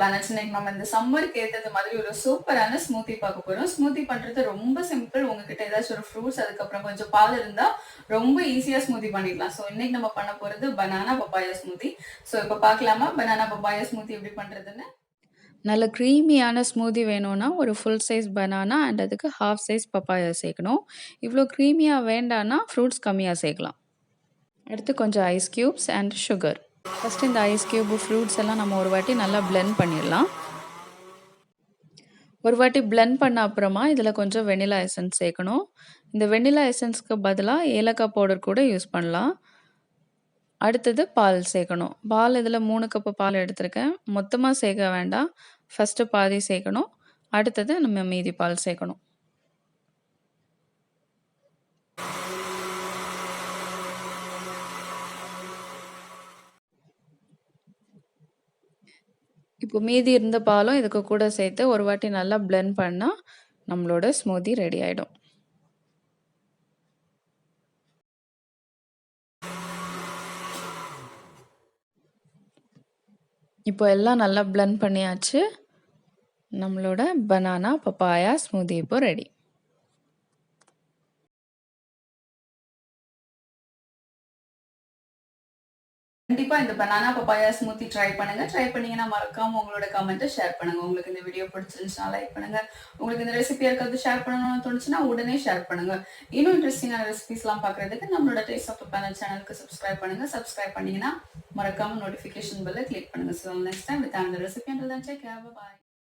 Planets. இன்னைக்கு நம்ம இந்த சம்மருக்கு ஏத்தது மாதிரி ஒரு சூப்பரான ஸ்மூத்தி பார்க்க போறோம். ஸ்மூத்தி பண்றது ரொம்ப சிம்பிள். உங்ககிட்ட ஏதாச்சும் ஒரு ஃப்ரூட்ஸ் அதுக்கப்புறம் கொஞ்சம் பால் இருந்தா ரொம்ப ஈஸியா ஸ்மூத்தி பண்ணிடலாம். ஸோ இன்னைக்கு நம்ம பண்ண போறது பனானா பப்பாயா ஸ்மூத்தி. ஸோ இப்போ பார்க்கலாமா பனானா பப்பாயா ஸ்மூத்தி எப்படி பண்றதுன்னு? நல்ல க்ரீமியான ஸ்மூதி வேணும்னா ஒரு ஃபுல் சைஸ் பனானா அண்ட் அதுக்கு ஹாஃப் சைஸ் பப்பாயா சேர்க்கணும். இவ்வளோ க்ரீமியாக வேண்டான்னா ஃப்ரூட்ஸ் கம்மியாக சேர்க்கலாம். அடுத்து கொஞ்சம் ice cubes and sugar. First இந்த ஐஸ் க்யூபு ஃப்ரூட்ஸ் எல்லாம் நம்ம ஒரு வாட்டி நல்லா பிளெண்ட் பண்ணிடலாம். ஒரு வாட்டி பிளெண்ட் பண்ண அப்புறமா இதில் கொஞ்சம் வெனிலா எசன்ஸ் சேர்க்கணும். இந்த வெனிலா எசன்ஸ்க்கு பதிலாக ஏலக்காய் பவுடர் கூட யூஸ் பண்ணலாம். அடுத்தது பால் சேர்க்கணும். பால் இதில் 3 கப்பு பால் எடுத்திருக்கேன். மொத்தமாக சேர்க்க வேண்டாம். ஃபஸ்ட்டு பாதி சேர்க்கணும். அடுத்தது நம்ம மீதி பால் சேர்க்கணும். இப்போ மீதி இருந்த பாலும் இதுக்கு கூட சேர்த்து ஒரு வாட்டி நல்லா பிளெண்ட் பண்ணால் நம்மளோட ஸ்மூதி ரெடி ஆகிடும். இப்போ எல்லாம் நல்லா பிளெண்ட் பண்ணியாச்சு. நம்மளோட பனானா பப்பாயா ஸ்மூதி இப்போ ரெடி. கண்டிப்பா இந்த பனானா பப்பாயா ஸ்மூத்தி ட்ரை பண்ணுங்க. ட்ரை பண்ணீங்கன்னா மறக்காம உங்களோட கமெண்ட்டை ஷேர் பண்ணுங்க. உங்களுக்கு இந்த வீடியோ பிடிச்சிருந்துச்சுன்னா லைக் பண்ணுங்க. உங்களுக்கு இந்த ரெசிபி யாருக்காவது ஷேர் பண்ணணும்னு தோணுச்சுன்னா உடனே ஷேர் பண்ணுங்க. இன்னும் இன்ட்ரெஸ்டிங்கான ரெசிபிஸ்லாம் பார்க்கறதுக்கு நம்மளோட டேஸ்ட் ஆஃப் பேனல் சேனலுக்கு சப்ஸ்கிரைப் பண்ணுங்க. சப்ஸ்கிரைப் பண்ணீங்கன்னா மறக்காம நோட்டிஃபிகேஷன் பெல்லை கிளிக் பண்ணுங்க. So next time with another recipe. Until then, take care. Bye bye.